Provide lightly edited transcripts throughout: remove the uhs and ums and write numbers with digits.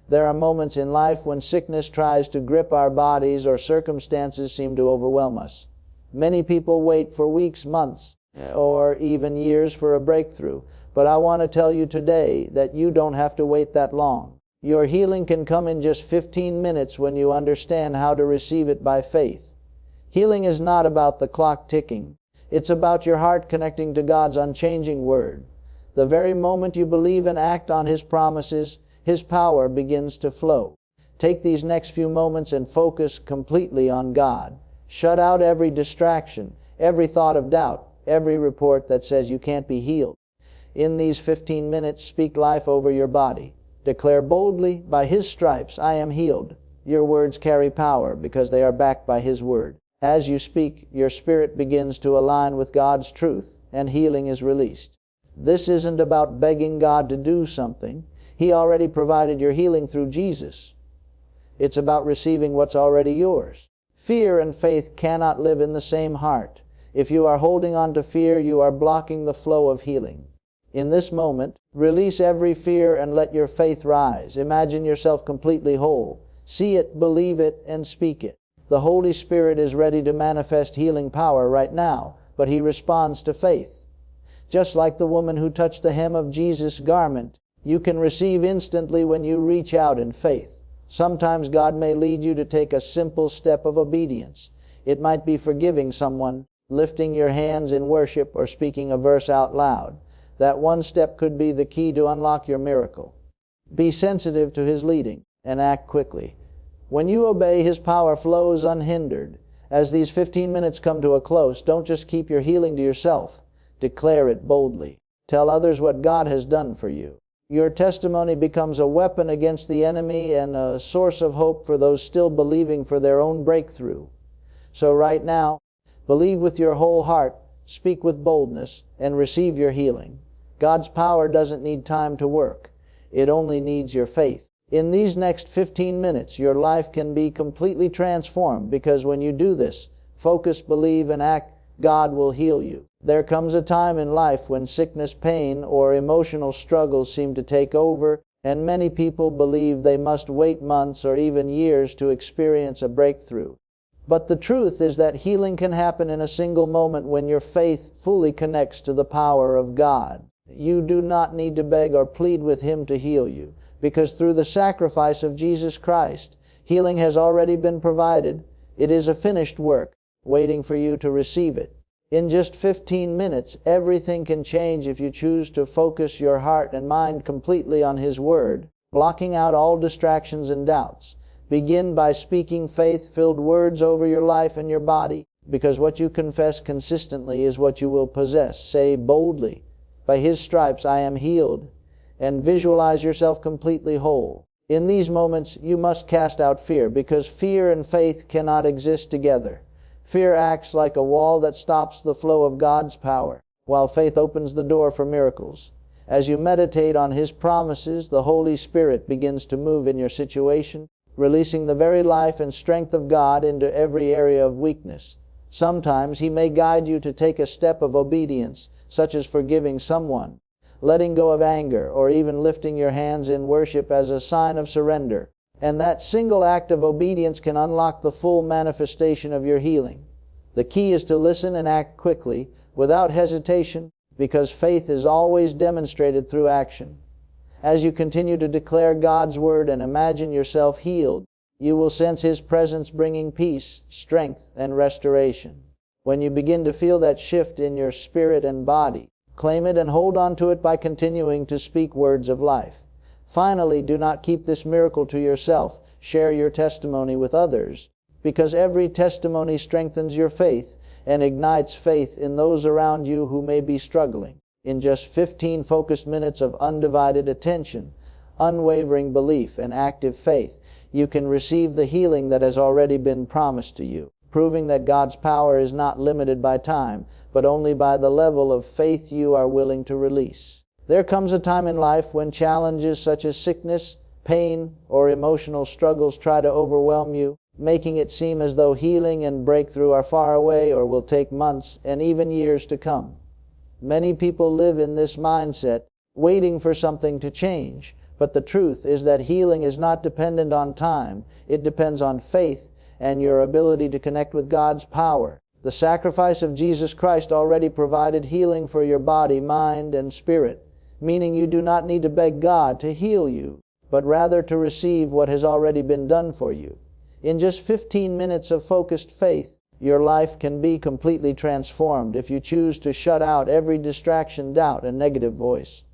There are moments in life when sickness tries to grip our bodies or circumstances seem to overwhelm us. Many people wait for weeks, months, or even years for a breakthrough. But I want to tell you today that you don't have to wait that long. Your healing can come in just 15 minutes when you understand how to receive it by faith. Healing is not about the clock ticking. It's about your heart connecting to God's unchanging Word. The very moment you believe and act on His promises, His power begins to flow. Take these next few moments and focus completely on God. Shut out every distraction, every thought of doubt, every report that says you can't be healed. In these 15 minutes, speak life over your body. Declare boldly, by His stripes I am healed. Your words carry power because they are backed by His Word. As you speak, your spirit begins to align with God's truth, and healing is released. This isn't about begging God to do something. He already provided your healing through Jesus. It's about receiving what's already yours. Fear and faith cannot live in the same heart. If you are holding on to fear, you are blocking the flow of healing. In this moment, release every fear and let your faith rise. Imagine yourself completely whole. See it, believe it, and speak it. The Holy Spirit is ready to manifest healing power right now, but He responds to faith. Just like the woman who touched the hem of Jesus' garment, you can receive instantly when you reach out in faith. Sometimes God may lead you to take a simple step of obedience. It might be forgiving someone, lifting your hands in worship, or speaking a verse out loud. That one step could be the key to unlock your miracle. Be sensitive to His leading and act quickly. When you obey, His power flows unhindered. As these 15 minutes come to a close, don't just keep your healing to yourself. Declare it boldly. Tell others what God has done for you. Your testimony becomes a weapon against the enemy and a source of hope for those still believing for their own breakthrough. So right now, believe with your whole heart, speak with boldness, and receive your healing. God's power doesn't need time to work. It only needs your faith. In these next 15 minutes, your life can be completely transformed because when you do this, focus, believe, and act, God will heal you. There comes a time in life when sickness, pain, or emotional struggles seem to take over, and many people believe they must wait months or even years to experience a breakthrough. But the truth is that healing can happen in a single moment when your faith fully connects to the power of God. You do not need to beg or plead with Him to heal you, because through the sacrifice of Jesus Christ, healing has already been provided. It is a finished work, waiting for you to receive it. In just 15 minutes, everything can change if you choose to focus your heart and mind completely on His Word, blocking out all distractions and doubts. Begin by speaking faith-filled words over your life and your body, because what you confess consistently is what you will possess. Say boldly, by His stripes I am healed, and visualize yourself completely whole. In these moments, you must cast out fear, because fear and faith cannot exist together. Fear acts like a wall that stops the flow of God's power, while faith opens the door for miracles. As you meditate on His promises, the Holy Spirit begins to move in your situation, releasing the very life and strength of God into every area of weakness. Sometimes He may guide you to take a step of obedience, such as forgiving someone, letting go of anger, or even lifting your hands in worship as a sign of surrender. And that single act of obedience can unlock the full manifestation of your healing. The key is to listen and act quickly, without hesitation, because faith is always demonstrated through action. As you continue to declare God's Word and imagine yourself healed, you will sense His presence bringing peace, strength, and restoration. When you begin to feel that shift in your spirit and body, claim it and hold on to it by continuing to speak words of life. Finally, do not keep this miracle to yourself. Share your testimony with others, because every testimony strengthens your faith and ignites faith in those around you who may be struggling. In just 15 focused minutes of undivided attention, unwavering belief, and active faith, you can receive the healing that has already been promised to you, proving that God's power is not limited by time, but only by the level of faith you are willing to release. There comes a time in life when challenges such as sickness, pain, or emotional struggles try to overwhelm you, making it seem as though healing and breakthrough are far away or will take months and even years to come. Many people live in this mindset, waiting for something to change. But the truth is that healing is not dependent on time. It depends on faith and your ability to connect with God's power. The sacrifice of Jesus Christ already provided healing for your body, mind, and spirit, meaning you do not need to beg God to heal you, but rather to receive what has already been done for you. In just 15 minutes of focused faith, your life can be completely transformed if you choose to shut out every distraction, doubt, and negative voice.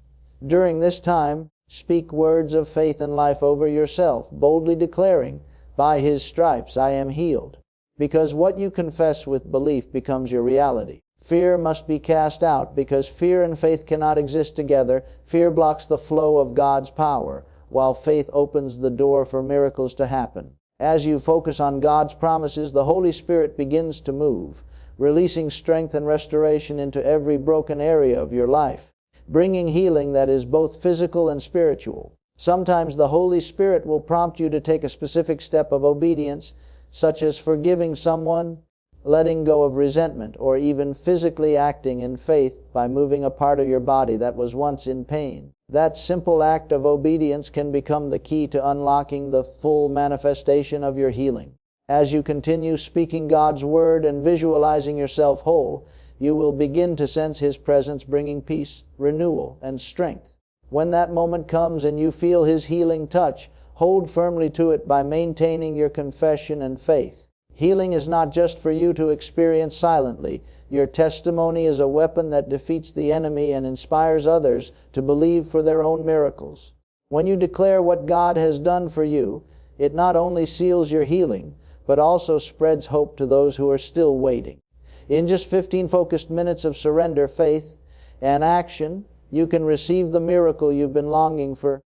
During this time, speak words of faith and life over yourself, boldly declaring, "By His stripes I am healed." Because what you confess with belief becomes your reality. Fear must be cast out, because fear and faith cannot exist together. Fear blocks the flow of God's power, while faith opens the door for miracles to happen. As you focus on God's promises, the Holy Spirit begins to move, releasing strength and restoration into every broken area of your life, bringing healing that is both physical and spiritual. Sometimes the Holy Spirit will prompt you to take a specific step of obedience, such as forgiving someone, letting go of resentment, or even physically acting in faith by moving a part of your body that was once in pain. That simple act of obedience can become the key to unlocking the full manifestation of your healing. As you continue speaking God's Word and visualizing yourself whole, you will begin to sense His presence bringing peace, renewal, and strength. When that moment comes and you feel His healing touch, hold firmly to it by maintaining your confession and faith. Healing is not just for you to experience silently. Your testimony is a weapon that defeats the enemy and inspires others to believe for their own miracles. When you declare what God has done for you, it not only seals your healing, but also spreads hope to those who are still waiting. In just 15 focused minutes of surrender, faith, and action, you can receive the miracle you've been longing for,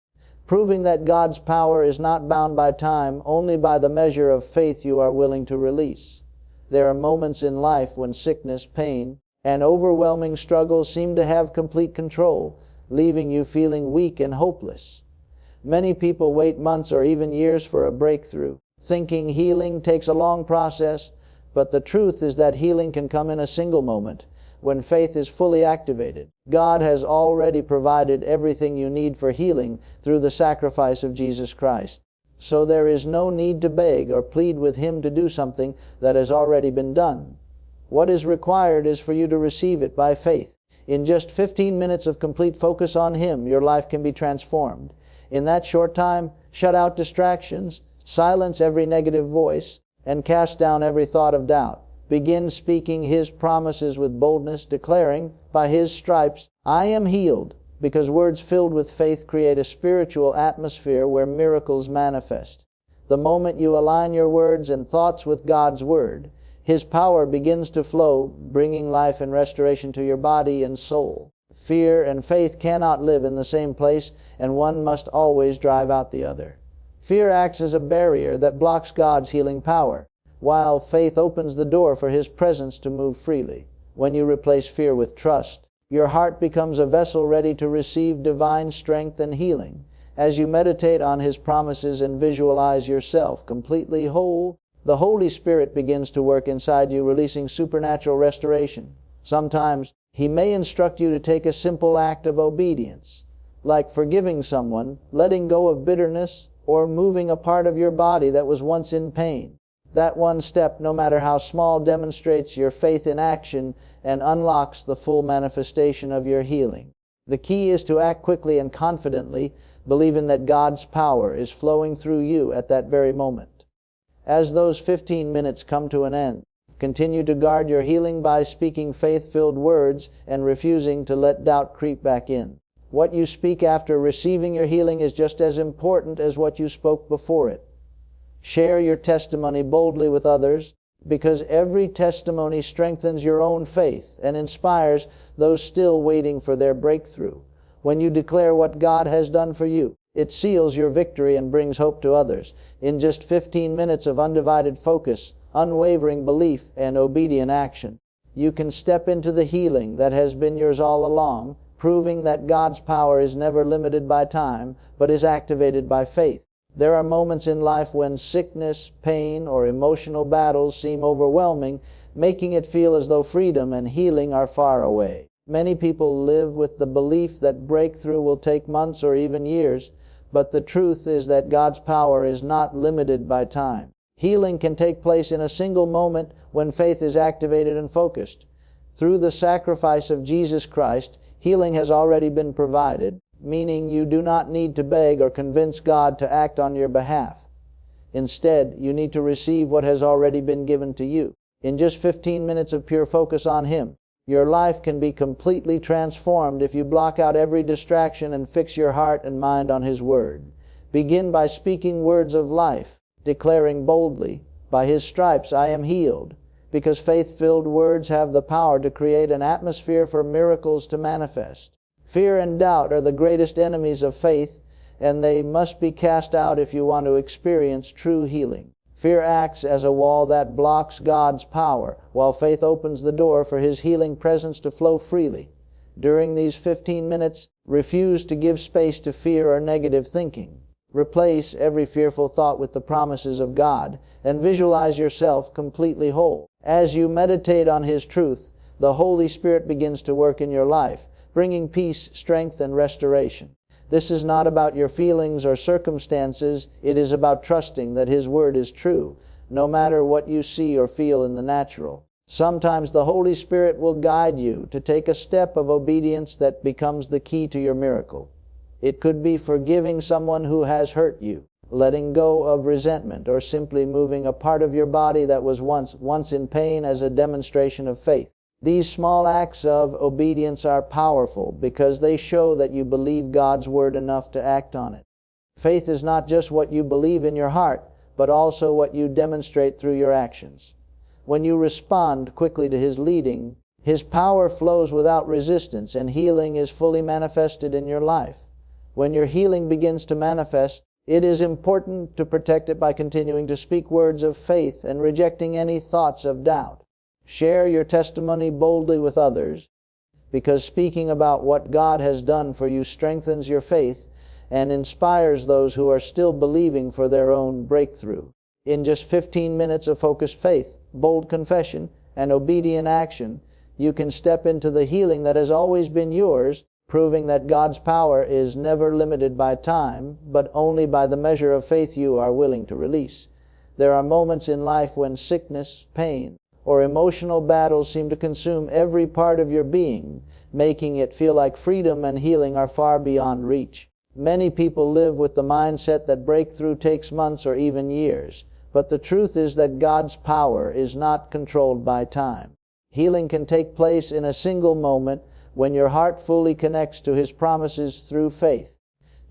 proving that God's power is not bound by time, only by the measure of faith you are willing to release. There are moments in life when sickness, pain, and overwhelming struggles seem to have complete control, leaving you feeling weak and hopeless. Many people wait months or even years for a breakthrough, thinking healing takes a long process, but the truth is that healing can come in a single moment, when faith is fully activated. God has already provided everything you need for healing through the sacrifice of Jesus Christ. So there is no need to beg or plead with Him to do something that has already been done. What is required is for you to receive it by faith. In just 15 minutes of complete focus on Him, your life can be transformed. In that short time, shut out distractions, silence every negative voice, and cast down every thought of doubt. Begin speaking His promises with boldness, declaring, "By His stripes I am healed," because words filled with faith create a spiritual atmosphere where miracles manifest. The moment you align your words and thoughts with God's Word, His power begins to flow, bringing life and restoration to your body and soul. Fear and faith cannot live in the same place, and one must always drive out the other. Fear acts as a barrier that blocks God's healing power, while faith opens the door for His presence to move freely. When you replace fear with trust, your heart becomes a vessel ready to receive divine strength and healing. As you meditate on His promises and visualize yourself completely whole, the Holy Spirit begins to work inside you, releasing supernatural restoration. Sometimes He may instruct you to take a simple act of obedience, like forgiving someone, letting go of bitterness, or moving a part of your body that was once in pain. That one step, no matter how small, demonstrates your faith in action and unlocks the full manifestation of your healing. The key is to act quickly and confidently, believing that God's power is flowing through you at that very moment. As those 15 minutes come to an end, continue to guard your healing by speaking faith-filled words and refusing to let doubt creep back in. What you speak after receiving your healing is just as important as what you spoke before it. Share your testimony boldly with others, because every testimony strengthens your own faith and inspires those still waiting for their breakthrough. When you declare what God has done for you, it seals your victory and brings hope to others. In just 15 minutes of undivided focus, unwavering belief, and obedient action, you can step into the healing that has been yours all along, proving that God's power is never limited by time, but is activated by faith. There are moments in life when sickness, pain, or emotional battles seem overwhelming, making it feel as though freedom and healing are far away. Many people live with the belief that breakthrough will take months or even years, but the truth is that God's power is not limited by time. Healing can take place in a single moment when faith is activated and focused. Through the sacrifice of Jesus Christ, healing has already been provided, meaning you do not need to beg or convince God to act on your behalf. Instead, you need to receive what has already been given to you. In just 15 minutes of pure focus on Him, your life can be completely transformed if you block out every distraction and fix your heart and mind on His Word. Begin by speaking words of life, declaring boldly, "By His stripes I am healed," because faith-filled words have the power to create an atmosphere for miracles to manifest. Fear and doubt are the greatest enemies of faith, and they must be cast out if you want to experience true healing. Fear acts as a wall that blocks God's power, while faith opens the door for His healing presence to flow freely. During these 15 minutes, refuse to give space to fear or negative thinking. Replace every fearful thought with the promises of God, and visualize yourself completely whole. As you meditate on His truth, the Holy Spirit begins to work in your life, bringing peace, strength, and restoration. This is not about your feelings or circumstances. It is about trusting that His Word is true, no matter what you see or feel in the natural. Sometimes the Holy Spirit will guide you to take a step of obedience that becomes the key to your miracle. It could be forgiving someone who has hurt you, letting go of resentment, or simply moving a part of your body that was once in pain as a demonstration of faith. These small acts of obedience are powerful because they show that you believe God's Word enough to act on it. Faith is not just what you believe in your heart, but also what you demonstrate through your actions. When you respond quickly to His leading, His power flows without resistance, and healing is fully manifested in your life. When your healing begins to manifest, it is important to protect it by continuing to speak words of faith and rejecting any thoughts of doubt. Share your testimony boldly with others, because speaking about what God has done for you strengthens your faith and inspires those who are still believing for their own breakthrough. In just 15 minutes of focused faith, bold confession, and obedient action, you can step into the healing that has always been yours, proving that God's power is never limited by time, but only by the measure of faith you are willing to release. There are moments in life when sickness, pain, or emotional battles seem to consume every part of your being, making it feel like freedom and healing are far beyond reach. Many people live with the mindset that breakthrough takes months or even years, but the truth is that God's power is not controlled by time. Healing can take place in a single moment when your heart fully connects to His promises through faith.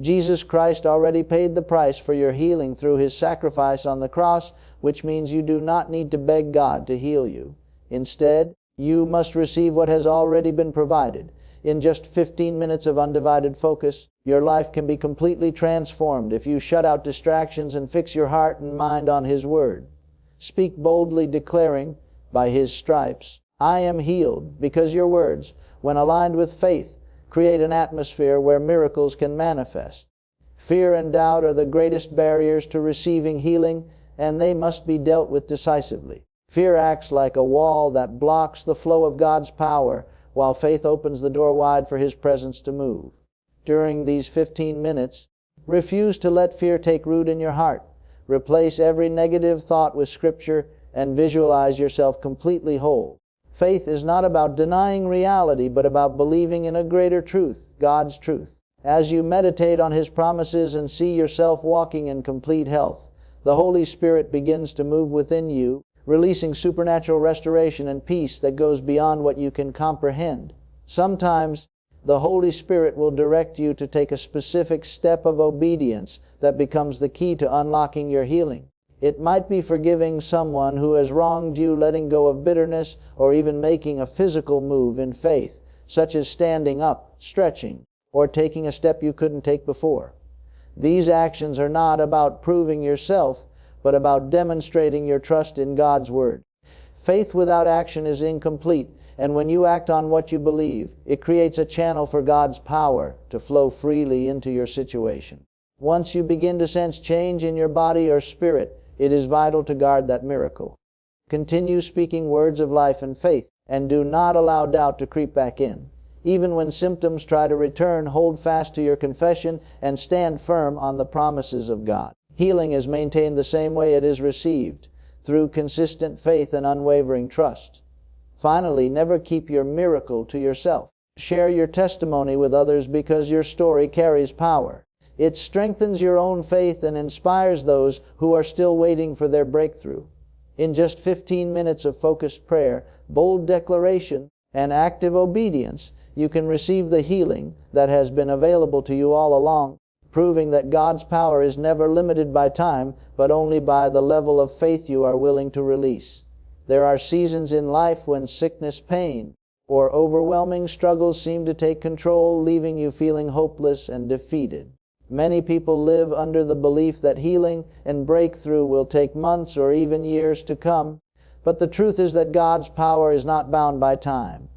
Jesus Christ already paid the price for your healing through His sacrifice on the cross, which means you do not need to beg God to heal you. Instead, you must receive what has already been provided. In just 15 minutes of undivided focus, your life can be completely transformed if you shut out distractions and fix your heart and mind on His Word. Speak boldly, declaring, "By His stripes I am healed," because your words, when aligned with faith, create an atmosphere where miracles can manifest. Fear and doubt are the greatest barriers to receiving healing, and they must be dealt with decisively. Fear acts like a wall that blocks the flow of God's power, while faith opens the door wide for His presence to move. During these 15 minutes, refuse to let fear take root in your heart. Replace every negative thought with Scripture and visualize yourself completely whole. Faith is not about denying reality, but about believing in a greater truth, God's truth. As you meditate on His promises and see yourself walking in complete health, the Holy Spirit begins to move within you, releasing supernatural restoration and peace that goes beyond what you can comprehend. Sometimes, the Holy Spirit will direct you to take a specific step of obedience that becomes the key to unlocking your healing. It might be forgiving someone who has wronged you, letting go of bitterness, or even making a physical move in faith, such as standing up, stretching, or taking a step you couldn't take before. These actions are not about proving yourself, but about demonstrating your trust in God's Word. Faith without action is incomplete, and when you act on what you believe, it creates a channel for God's power to flow freely into your situation. Once you begin to sense change in your body or spirit, it is vital to guard that miracle. Continue speaking words of life and faith, and do not allow doubt to creep back in. Even when symptoms try to return, hold fast to your confession and stand firm on the promises of God. Healing is maintained the same way it is received, through consistent faith and unwavering trust. Finally, never keep your miracle to yourself. Share your testimony with others because your story carries power. It strengthens your own faith and inspires those who are still waiting for their breakthrough. In just 15 minutes of focused prayer, bold declaration, and active obedience, you can receive the healing that has been available to you all along, proving that God's power is never limited by time, but only by the level of faith you are willing to release. There are seasons in life when sickness, pain, or overwhelming struggles seem to take control, leaving you feeling hopeless and defeated. Many people live under the belief that healing and breakthrough will take months or even years to come, but the truth is that God's power is not bound by time.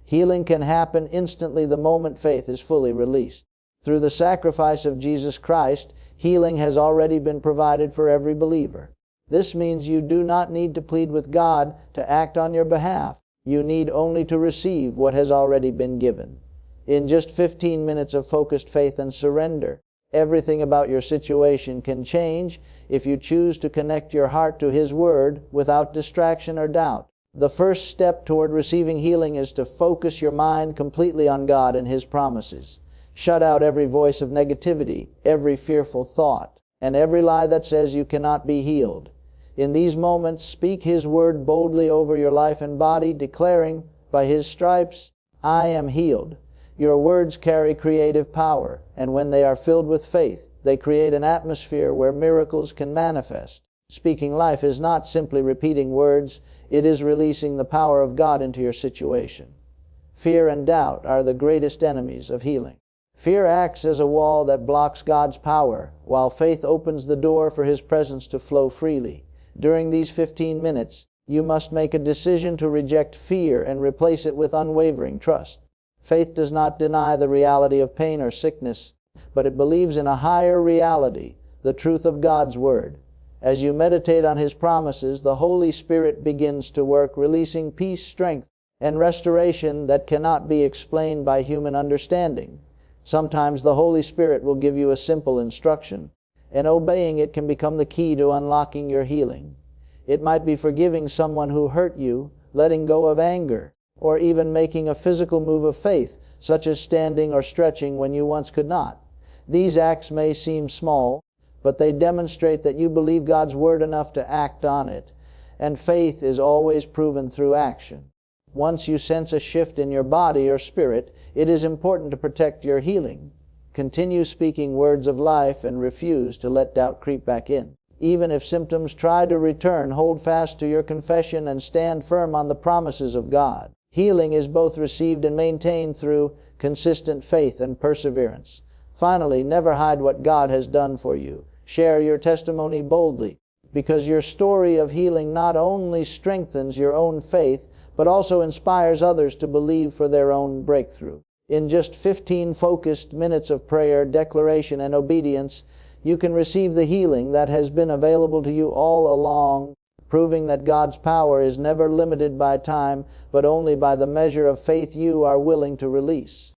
Healing can happen instantly the moment faith is fully released. Through the sacrifice of Jesus Christ, healing has already been provided for every believer. This means you do not need to plead with God to act on your behalf. You need only to receive what has already been given. In just 15 minutes of focused faith and surrender, everything about your situation can change if you choose to connect your heart to His Word without distraction or doubt. The first step toward receiving healing is to focus your mind completely on God and His promises. Shut out every voice of negativity, every fearful thought, and every lie that says you cannot be healed. In these moments, speak His Word boldly over your life and body, declaring, "By His stripes, I am healed." Your words carry creative power, and when they are filled with faith, they create an atmosphere where miracles can manifest. Speaking life is not simply repeating words, it is releasing the power of God into your situation. Fear and doubt are the greatest enemies of healing. Fear acts as a wall that blocks God's power, while faith opens the door for His presence to flow freely. During these 15 minutes, you must make a decision to reject fear and replace it with unwavering trust. Faith does not deny the reality of pain or sickness, but it believes in a higher reality, the truth of God's Word. As you meditate on His promises, the Holy Spirit begins to work, releasing peace, strength, and restoration that cannot be explained by human understanding. Sometimes the Holy Spirit will give you a simple instruction, and obeying it can become the key to unlocking your healing. It might be forgiving someone who hurt you, letting go of anger, or even making a physical move of faith, such as standing or stretching when you once could not. These acts may seem small, but they demonstrate that you believe God's Word enough to act on it, and faith is always proven through action. Once you sense a shift in your body or spirit, it is important to protect your healing. Continue speaking words of life and refuse to let doubt creep back in. Even if symptoms try to return, hold fast to your confession and stand firm on the promises of God. Healing is both received and maintained through consistent faith and perseverance. Finally, never hide what God has done for you. Share your testimony boldly, because your story of healing not only strengthens your own faith, but also inspires others to believe for their own breakthrough. In just 15 focused minutes of prayer, declaration, and obedience, you can receive the healing that has been available to you all along, proving that God's power is never limited by time, but only by the measure of faith you are willing to release.